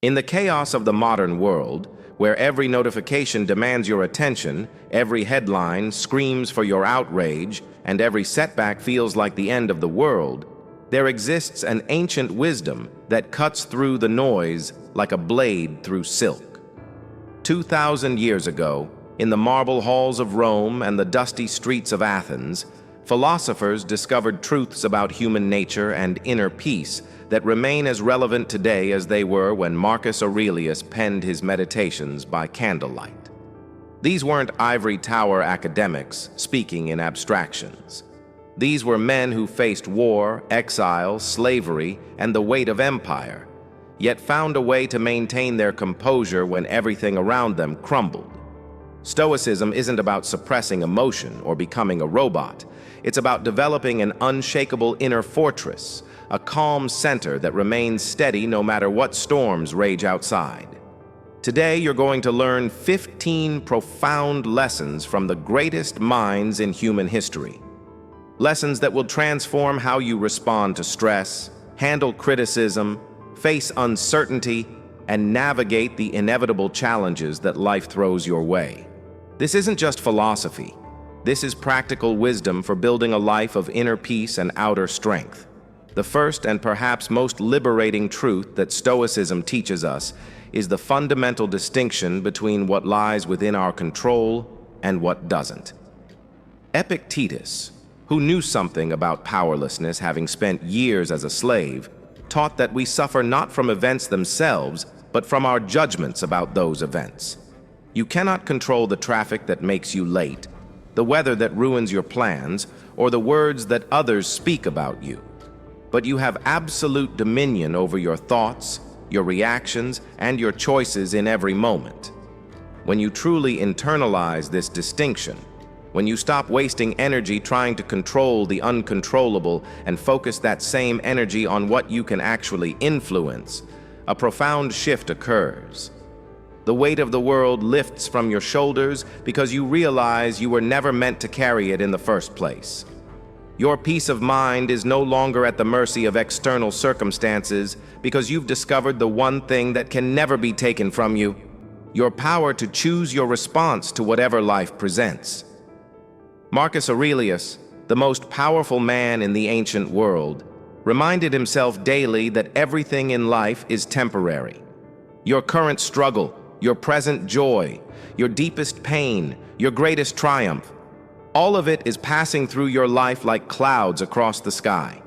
In the chaos of the modern world, where every notification demands your attention, every headline screams for your outrage, and every setback feels like the end of the world, there exists an ancient wisdom that cuts through the noise like a blade through silk. 2,000 years ago, in the marble halls of Rome and the dusty streets of Athens, philosophers discovered truths about human nature and inner peace that remain as relevant today as they were when Marcus Aurelius penned his meditations by candlelight. These weren't ivory tower academics speaking in abstractions. These were men who faced war, exile, slavery, and the weight of empire, yet found a way to maintain their composure when everything around them crumbled. Stoicism isn't about suppressing emotion or becoming a robot. It's about developing an unshakable inner fortress, a calm center that remains steady no matter what storms rage outside. Today, you're going to learn 15 profound lessons from the greatest minds in human history. Lessons that will transform how you respond to stress, handle criticism, face uncertainty, and navigate the inevitable challenges that life throws your way. This isn't just philosophy. This is practical wisdom for building a life of inner peace and outer strength. The first and perhaps most liberating truth that Stoicism teaches us is the fundamental distinction between what lies within our control and what doesn't. Epictetus, who knew something about powerlessness having spent years as a slave, taught that we suffer not from events themselves, but from our judgments about those events. You cannot control the traffic that makes you late, the weather that ruins your plans, or the words that others speak about you. But you have absolute dominion over your thoughts, your reactions, and your choices in every moment. When you truly internalize this distinction, when you stop wasting energy trying to control the uncontrollable and focus that same energy on what you can actually influence, a profound shift occurs. The weight of the world lifts from your shoulders because you realize you were never meant to carry it in the first place. Your peace of mind is no longer at the mercy of external circumstances because you've discovered the one thing that can never be taken from you: your power to choose your response to whatever life presents. Marcus Aurelius, the most powerful man in the ancient world, reminded himself daily that everything in life is temporary. Your current struggle, your present joy, your deepest pain, your greatest triumph, all of it is passing through your life like clouds across the sky.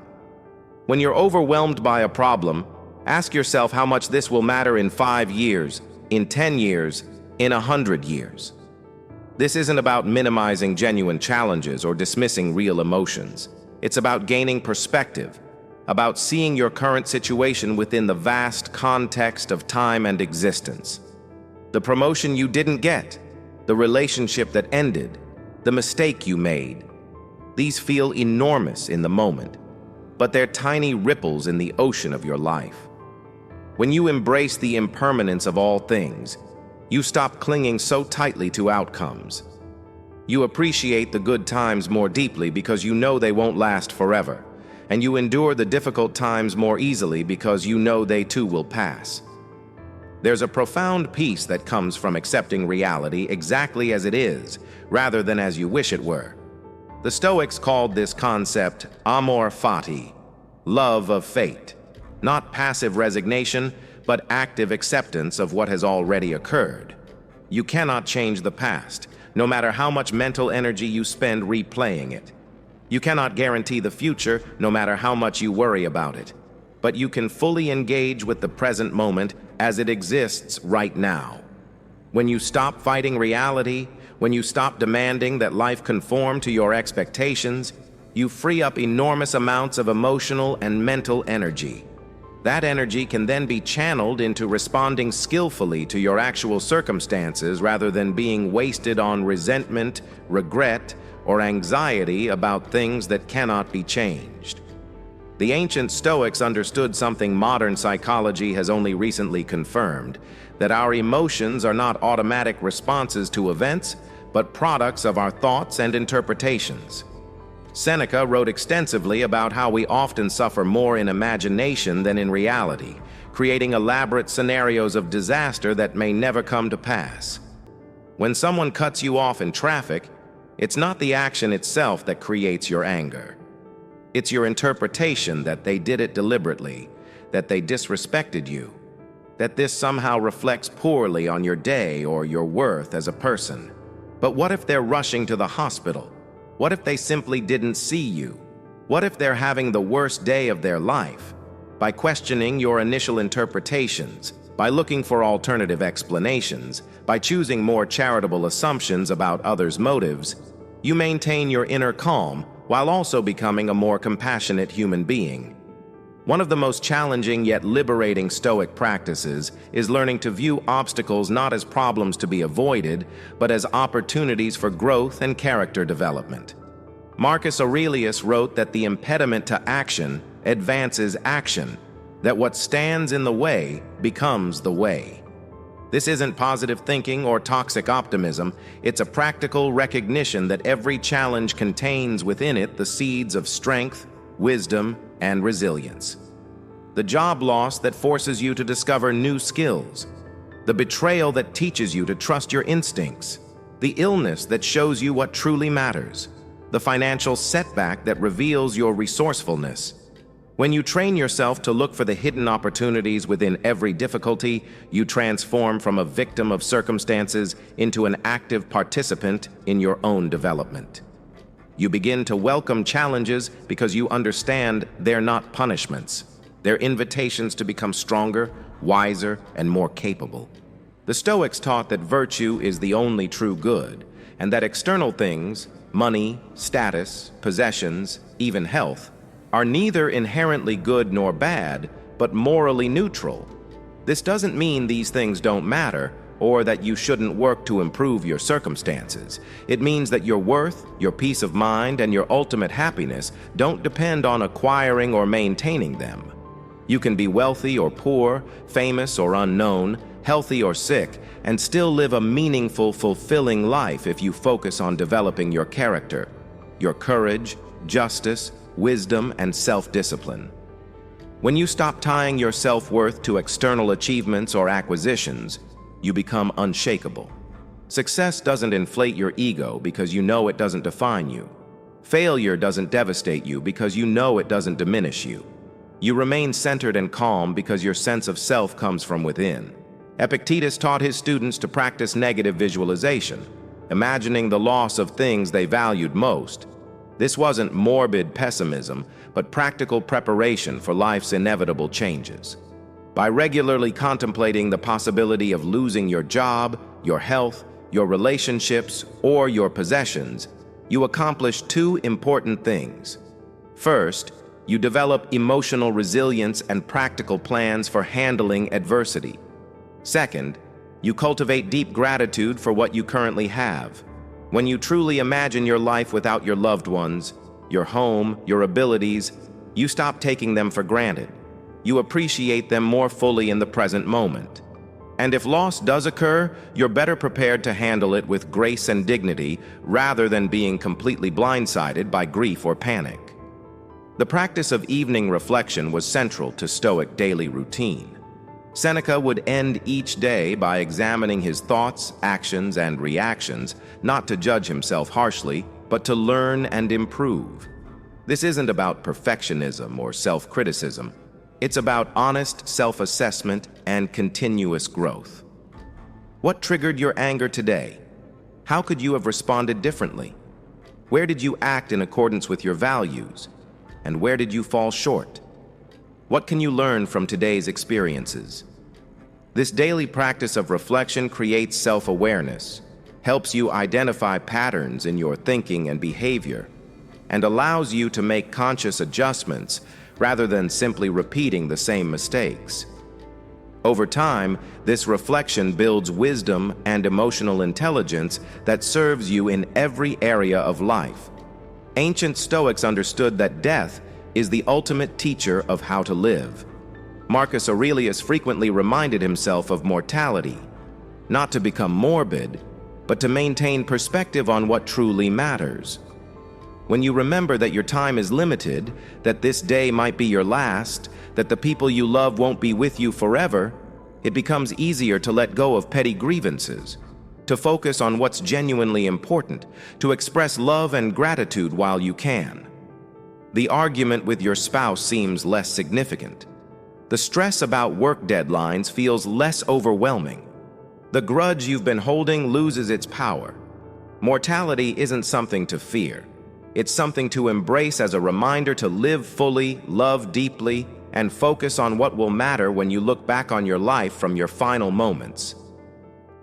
When you're overwhelmed by a problem, ask yourself how much this will matter in 5 years, in 10 years, in 100 years. This isn't about minimizing genuine challenges or dismissing real emotions. It's about gaining perspective, about seeing your current situation within the vast context of time and existence. The promotion you didn't get, the relationship that ended, the mistake you made. These feel enormous in the moment, but they're tiny ripples in the ocean of your life. When you embrace the impermanence of all things, you stop clinging so tightly to outcomes. You appreciate the good times more deeply because you know they won't last forever, and you endure the difficult times more easily because you know they too will pass. There's a profound peace that comes from accepting reality exactly as it is, rather than as you wish it were. The Stoics called this concept amor fati, love of fate, not passive resignation, but active acceptance of what has already occurred. You cannot change the past, no matter how much mental energy you spend replaying it. You cannot guarantee the future, no matter how much you worry about it. But you can fully engage with the present moment as it exists right now. When you stop fighting reality, when you stop demanding that life conform to your expectations, you free up enormous amounts of emotional and mental energy. That energy can then be channeled into responding skillfully to your actual circumstances rather than being wasted on resentment, regret, or anxiety about things that cannot be changed. The ancient Stoics understood something modern psychology has only recently confirmed, that our emotions are not automatic responses to events, but products of our thoughts and interpretations. Seneca wrote extensively about how we often suffer more in imagination than in reality, creating elaborate scenarios of disaster that may never come to pass. When someone cuts you off in traffic, it's not the action itself that creates your anger. It's your interpretation that they did it deliberately, that they disrespected you, that this somehow reflects poorly on your day or your worth as a person. But what if they're rushing to the hospital? What if they simply didn't see you? What if they're having the worst day of their life? By questioning your initial interpretations, by looking for alternative explanations, by choosing more charitable assumptions about others' motives, you maintain your inner calm while also becoming a more compassionate human being. One of the most challenging yet liberating Stoic practices is learning to view obstacles not as problems to be avoided, but as opportunities for growth and character development. Marcus Aurelius wrote that the impediment to action advances action, that what stands in the way becomes the way. This isn't positive thinking or toxic optimism, it's a practical recognition that every challenge contains within it the seeds of strength, wisdom, and resilience. The job loss that forces you to discover new skills, the betrayal that teaches you to trust your instincts, the illness that shows you what truly matters, the financial setback that reveals your resourcefulness. When you train yourself to look for the hidden opportunities within every difficulty, you transform from a victim of circumstances into an active participant in your own development. You begin to welcome challenges because you understand they're not punishments. They're invitations to become stronger, wiser, and more capable. The Stoics taught that virtue is the only true good, and that external things, money, status, possessions, even health, are neither inherently good nor bad, but morally neutral. This doesn't mean these things don't matter, or that you shouldn't work to improve your circumstances. It means that your worth, your peace of mind, and your ultimate happiness don't depend on acquiring or maintaining them. You can be wealthy or poor, famous or unknown, healthy or sick, and still live a meaningful, fulfilling life if you focus on developing your character, your courage, justice, wisdom, and self-discipline. When you stop tying your self-worth to external achievements or acquisitions, you become unshakable. Success doesn't inflate your ego because you know it doesn't define you. Failure doesn't devastate you because you know it doesn't diminish you. You remain centered and calm because your sense of self comes from within. Epictetus taught his students to practice negative visualization, imagining the loss of things they valued most. This wasn't morbid pessimism, but practical preparation for life's inevitable changes. By regularly contemplating the possibility of losing your job, your health, your relationships, or your possessions, you accomplish two important things. First, you develop emotional resilience and practical plans for handling adversity. Second, you cultivate deep gratitude for what you currently have. When you truly imagine your life without your loved ones, your home, your abilities, you stop taking them for granted. You appreciate them more fully in the present moment. And if loss does occur, you're better prepared to handle it with grace and dignity rather than being completely blindsided by grief or panic. The practice of evening reflection was central to Stoic daily routine. Seneca would end each day by examining his thoughts, actions, and reactions, not to judge himself harshly, but to learn and improve. This isn't about perfectionism or self-criticism. It's about honest self-assessment and continuous growth. What triggered your anger today? How could you have responded differently? Where did you act in accordance with your values? And where did you fall short? What can you learn from today's experiences? This daily practice of reflection creates self-awareness, helps you identify patterns in your thinking and behavior, and allows you to make conscious adjustments rather than simply repeating the same mistakes. Over time, this reflection builds wisdom and emotional intelligence that serves you in every area of life. Ancient Stoics understood that death is the ultimate teacher of how to live. Marcus Aurelius frequently reminded himself of mortality, not to become morbid, but to maintain perspective on what truly matters. When you remember that your time is limited, that this day might be your last, that the people you love won't be with you forever, it becomes easier to let go of petty grievances, to focus on what's genuinely important, to express love and gratitude while you can. The argument with your spouse seems less significant. The stress about work deadlines feels less overwhelming. The grudge you've been holding loses its power. Mortality isn't something to fear. It's something to embrace as a reminder to live fully, love deeply, and focus on what will matter when you look back on your life from your final moments.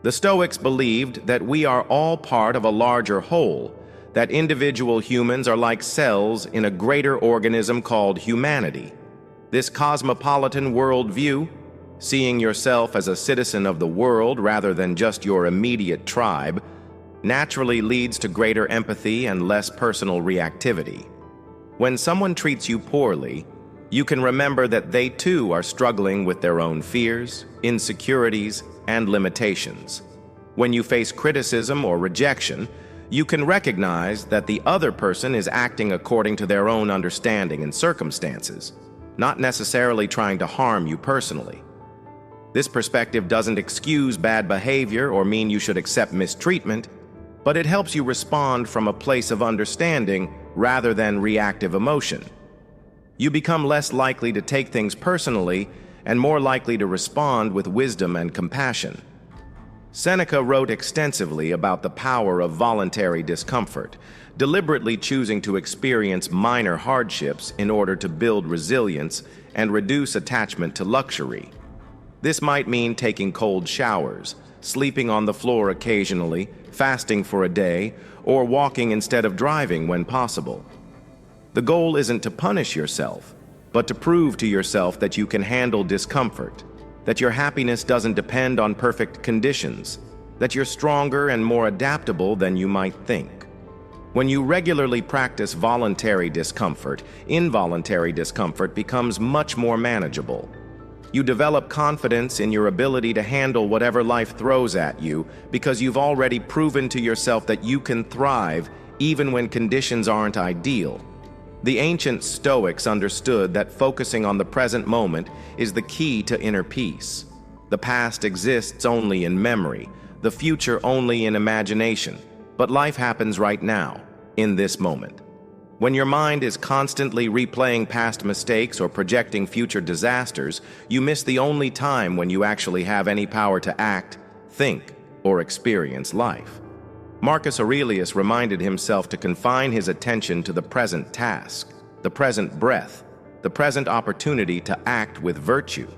The Stoics believed that we are all part of a larger whole, that individual humans are like cells in a greater organism called humanity. This cosmopolitan worldview, seeing yourself as a citizen of the world rather than just your immediate tribe, naturally leads to greater empathy and less personal reactivity. When someone treats you poorly, you can remember that they too are struggling with their own fears, insecurities, and limitations. When you face criticism or rejection, you can recognize that the other person is acting according to their own understanding and circumstances, not necessarily trying to harm you personally. This perspective doesn't excuse bad behavior or mean you should accept mistreatment, but it helps you respond from a place of understanding rather than reactive emotion. You become less likely to take things personally and more likely to respond with wisdom and compassion. Seneca wrote extensively about the power of voluntary discomfort, deliberately choosing to experience minor hardships in order to build resilience and reduce attachment to luxury. This might mean taking cold showers, sleeping on the floor occasionally, fasting for a day, or walking instead of driving when possible. The goal isn't to punish yourself, but to prove to yourself that you can handle discomfort, that your happiness doesn't depend on perfect conditions, that you're stronger and more adaptable than you might think. When you regularly practice voluntary discomfort, involuntary discomfort becomes much more manageable. You develop confidence in your ability to handle whatever life throws at you because you've already proven to yourself that you can thrive even when conditions aren't ideal. The ancient Stoics understood that focusing on the present moment is the key to inner peace. The past exists only in memory, the future only in imagination, but life happens right now, in this moment. When your mind is constantly replaying past mistakes or projecting future disasters, you miss the only time when you actually have any power to act, think, or experience life. Marcus Aurelius reminded himself to confine his attention to the present task, the present breath, the present opportunity to act with virtue.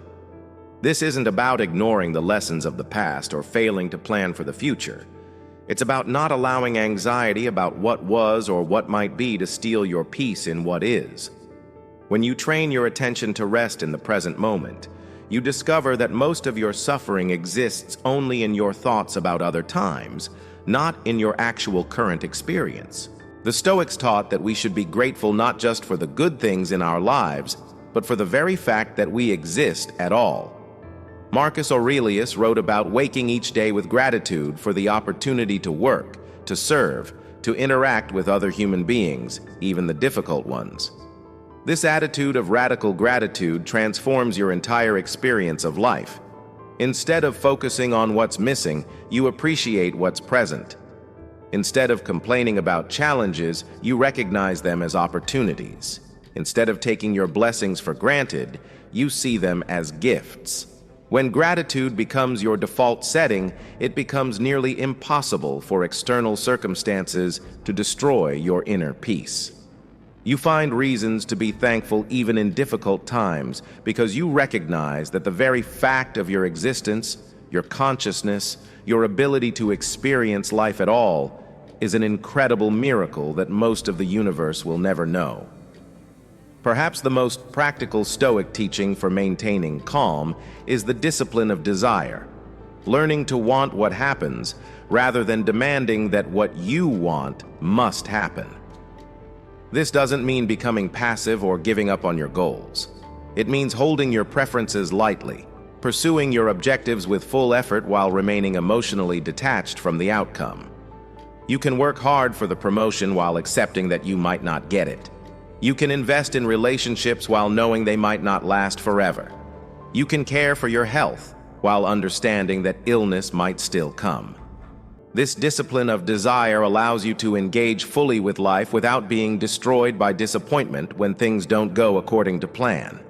This isn't about ignoring the lessons of the past or failing to plan for the future. It's about not allowing anxiety about what was or what might be to steal your peace in what is. When you train your attention to rest in the present moment, you discover that most of your suffering exists only in your thoughts about other times, not in your actual current experience. The Stoics taught that we should be grateful not just for the good things in our lives, but for the very fact that we exist at all. Marcus Aurelius wrote about waking each day with gratitude for the opportunity to work, to serve, to interact with other human beings, even the difficult ones. This attitude of radical gratitude transforms your entire experience of life. Instead of focusing on what's missing, you appreciate what's present. Instead of complaining about challenges, you recognize them as opportunities. Instead of taking your blessings for granted, you see them as gifts. When gratitude becomes your default setting, it becomes nearly impossible for external circumstances to destroy your inner peace. You find reasons to be thankful even in difficult times because you recognize that the very fact of your existence, your consciousness, your ability to experience life at all is an incredible miracle that most of the universe will never know. Perhaps the most practical Stoic teaching for maintaining calm is the discipline of desire, learning to want what happens rather than demanding that what you want must happen. This doesn't mean becoming passive or giving up on your goals. It means holding your preferences lightly, pursuing your objectives with full effort while remaining emotionally detached from the outcome. You can work hard for the promotion while accepting that you might not get it. You can invest in relationships while knowing they might not last forever. You can care for your health while understanding that illness might still come. This discipline of desire allows you to engage fully with life without being destroyed by disappointment when things don't go according to plan.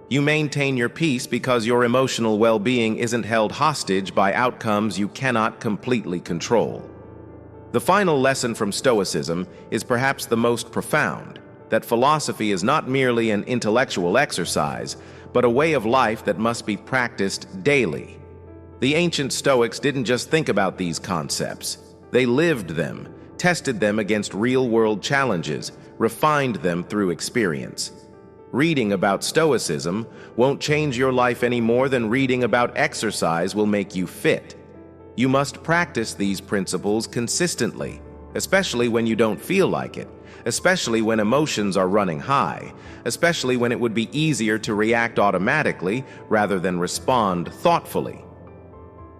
You maintain your peace because your emotional well-being isn't held hostage by outcomes you cannot completely control. The final lesson from Stoicism is perhaps the most profound, that philosophy is not merely an intellectual exercise, but a way of life that must be practiced daily. The ancient Stoics didn't just think about these concepts. They lived them, tested them against real-world challenges, refined them through experience. Reading about Stoicism won't change your life any more than reading about exercise will make you fit. You must practice these principles consistently, especially when you don't feel like it, especially when emotions are running high, especially when it would be easier to react automatically rather than respond thoughtfully.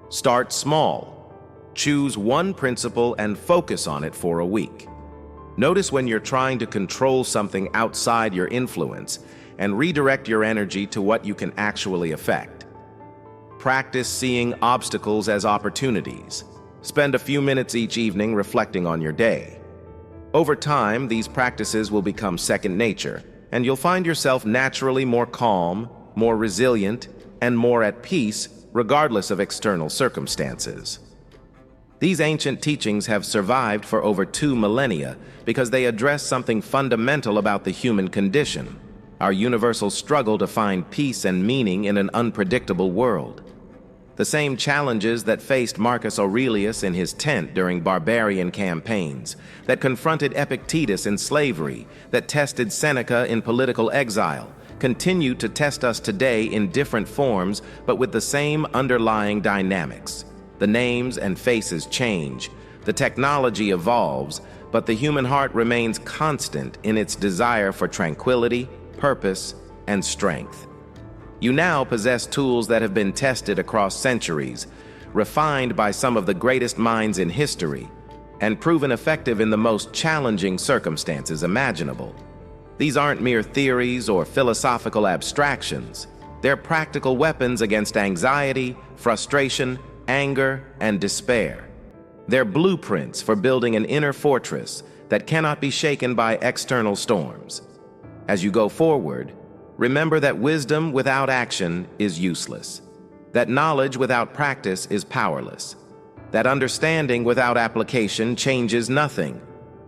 Start small. Choose one principle and focus on it for a week. Notice when you're trying to control something outside your influence and redirect your energy to what you can actually affect. Practice seeing obstacles as opportunities. Spend a few minutes each evening reflecting on your day. Over time, these practices will become second nature, and you'll find yourself naturally more calm, more resilient, and more at peace, regardless of external circumstances. These ancient teachings have survived for over 2 millennia because they address something fundamental about the human condition, our universal struggle to find peace and meaning in an unpredictable world. The same challenges that faced Marcus Aurelius in his tent during barbarian campaigns, that confronted Epictetus in slavery, that tested Seneca in political exile, continue to test us today in different forms, but with the same underlying dynamics. The names and faces change, the technology evolves, but the human heart remains constant in its desire for tranquility, purpose, and strength. You now possess tools that have been tested across centuries, refined by some of the greatest minds in history, and proven effective in the most challenging circumstances imaginable. These aren't mere theories or philosophical abstractions. They're practical weapons against anxiety, frustration, anger, and despair. They're blueprints for building an inner fortress that cannot be shaken by external storms. As you go forward, remember that wisdom without action is useless, that knowledge without practice is powerless, that understanding without application changes nothing.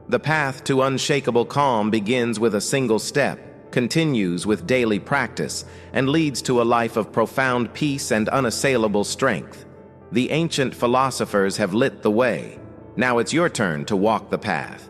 The path to unshakable calm begins with a single step, continues with daily practice, and leads to a life of profound peace and unassailable strength. The ancient philosophers have lit the way. Now it's your turn to walk the path.